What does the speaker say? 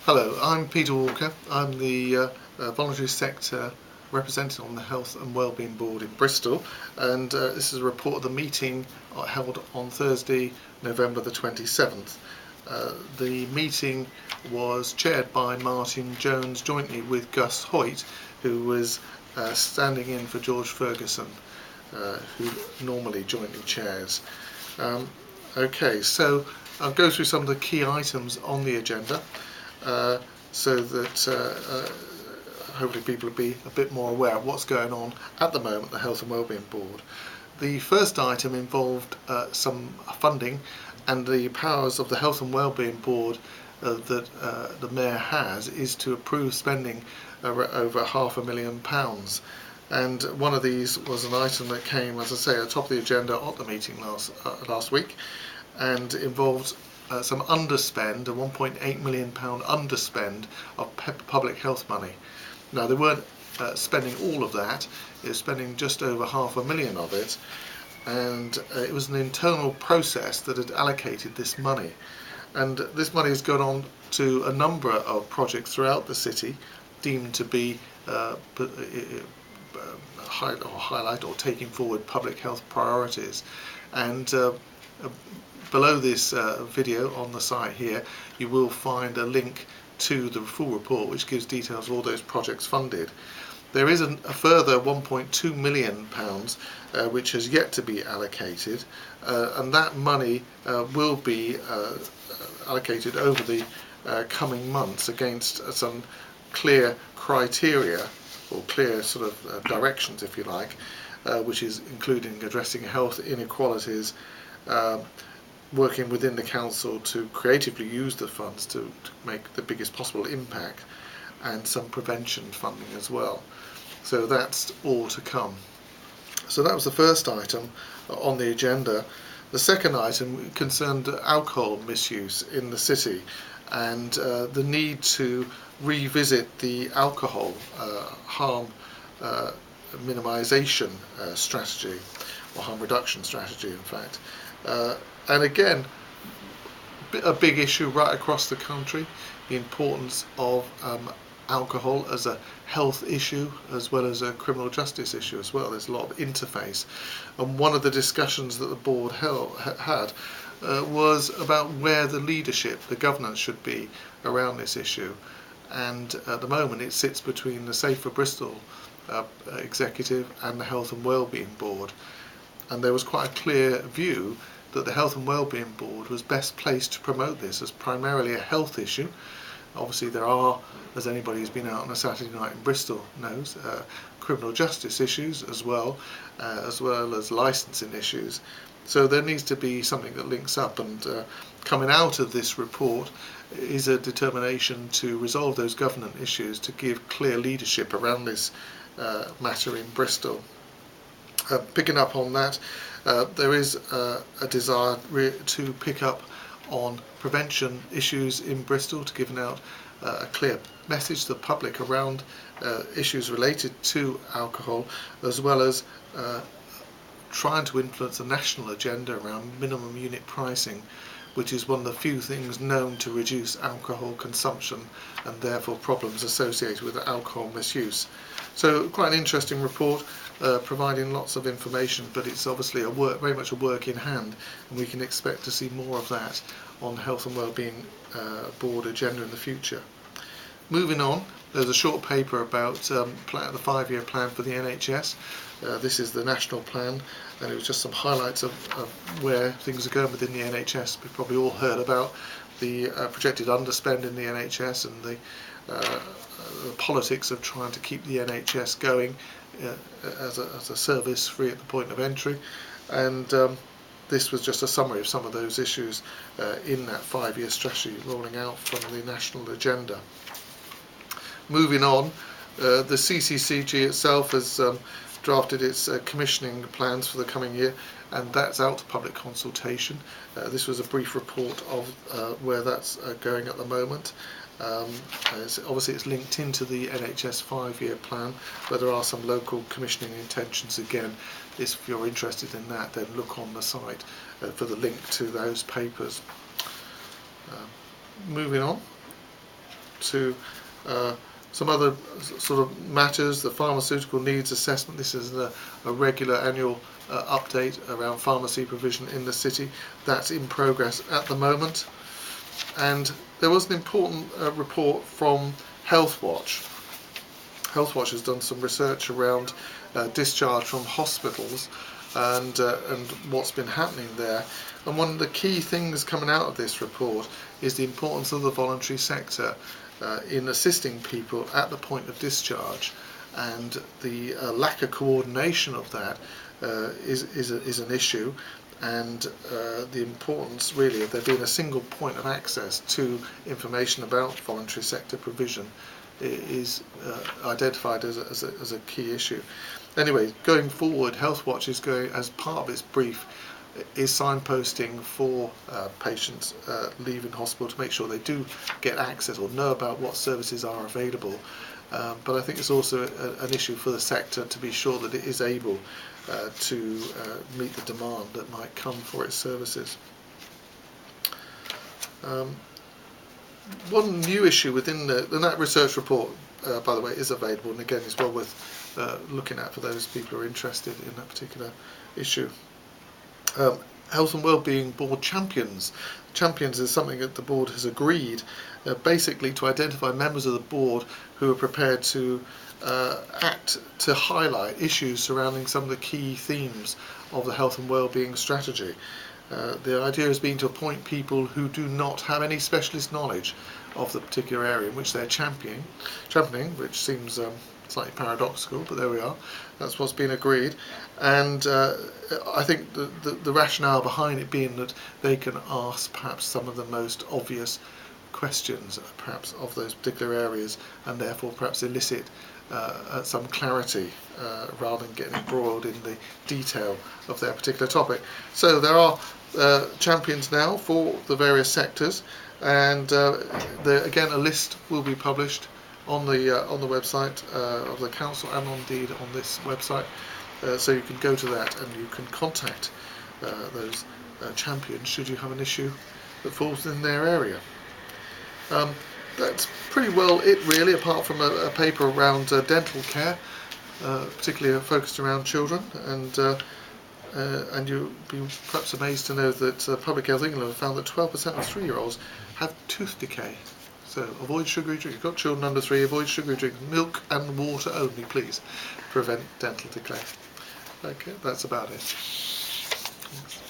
Hello, I'm Peter Walker. I'm the voluntary sector representative on the Health and Wellbeing Board in Bristol, and this is a report of the meeting held on Thursday, November the 27th. The meeting was chaired by Martin Jones jointly with Gus Hoyt, who was standing in for George Ferguson, who normally jointly chairs. Okay, so I'll go through some of the key items on the agenda. So that hopefully people will be a bit more aware of what's going on at the moment at the Health and Wellbeing Board. The first item involved some funding and the powers of the Health and Wellbeing Board that the Mayor has is to approve spending over £500,000. And one of these was an item that came, as I say, at the top of the agenda at the meeting last week, and involved some underspend, a £1.8 million underspend of public health money. Now, they weren't spending all of that, it was spending just over £500,000 of it, and it was an internal process that had allocated this money. And this money has gone on to a number of projects throughout the city deemed to be highlight or taking forward public health priorities. And below this video on the site here, you will find a link to the full report which gives details of all those projects funded. There is a further £1.2 million which has yet to be allocated, and that money will be allocated over the coming months against some clear criteria, or clear sort of directions, if you like, which is including addressing health inequalities, working within the council to creatively use the funds to make the biggest possible impact, and some prevention funding as well. So that's all to come. So that was the first item on the agenda. The second item concerned alcohol misuse in the city, and the need to revisit the alcohol harm minimisation strategy, or harm reduction strategy in fact. And again, a big issue right across the country, the importance of alcohol as a health issue as well as a criminal justice issue as well. There's a lot of interface, and one of the discussions that the board had was about where the leadership, the governance should be around this issue. And at the moment it sits between the Safer Bristol executive and the Health and Wellbeing Board, and there was quite a clear view that the Health and Wellbeing Board was best placed to promote this as primarily a health issue. Obviously there are, as anybody who's been out on a Saturday night in Bristol knows, criminal justice issues as well as licensing issues. So there needs to be something that links up, and coming out of this report is a determination to resolve those governance issues, to give clear leadership around this matter in Bristol. Picking up on that, there is a desire to pick up on prevention issues in Bristol, to give out a clear message to the public around issues related to alcohol, as well as trying to influence a national agenda around minimum unit pricing, which is one of the few things known to reduce alcohol consumption and therefore problems associated with alcohol misuse. So quite an interesting report, providing lots of information, but it's obviously very much a work in hand, and we can expect to see more of that on the Health and Wellbeing Board agenda in the future. Moving on, there's a short paper about the 5-year plan for the NHS. This is the national plan, and it was just some highlights of where things are going within the NHS. We've probably all heard about the projected underspend in the NHS and the politics of trying to keep the NHS going as a service free at the point of entry, and this was just a summary of some of those issues in that 5-year strategy rolling out from the national agenda. Moving on, the CCCG itself has drafted its commissioning plans for the coming year, and that's out to public consultation. This was a brief report of where that's going at the moment. Obviously it's linked into the NHS 5-year plan, but there are some local commissioning intentions again. If you're interested in that, then look on the site for the link to those papers. Moving on. to some other sort of matters. The pharmaceutical needs assessment. This is a regular annual update around pharmacy provision in the city. That's in progress at the moment. And there was an important report from Health Watch. Health Watch has done some research around discharge from hospitals and what's been happening there. And one of the key things coming out of this report is the importance of the voluntary sector in assisting people at the point of discharge, and the lack of coordination of that is an issue, and the importance really of there being a single point of access to information about voluntary sector provision is identified as a key issue. Anyway, going forward, Health Watch is going, as part of its brief, is signposting for patients leaving hospital to make sure they do get access or know about what services are available. But I think it's also an issue for the sector to be sure that it is able to meet the demand that might come for its services. One new issue within and that research report, by the way, is available, and again is well worth looking at for those people who are interested in that particular issue. Health and Wellbeing Board Champions. Champions is something that the board has agreed basically to identify members of the board who are prepared to act to highlight issues surrounding some of the key themes of the health and wellbeing strategy. The idea has been to appoint people who do not have any specialist knowledge of the particular area in which they're championing, which seems slightly paradoxical, but there we are. That's what's been agreed. And I think the rationale behind it being that they can ask perhaps some of the most obvious questions perhaps of those particular areas, and therefore perhaps elicit some clarity rather than getting embroiled in the detail of their particular topic. So there are champions now for the various sectors, and again a list will be published on the website of the council, and indeed on this website, so you can go to that and you can contact those champions should you have an issue that falls in their area. That's pretty well it really, apart from a paper around dental care, particularly focused around children, and you'll be perhaps amazed to know that Public Health England have found that 12% of 3-year-olds have tooth decay. So avoid sugary drinks. You've got children under 3, avoid sugary drinks. Milk and water only, please. Prevent dental decay. Okay, that's about it. Thanks.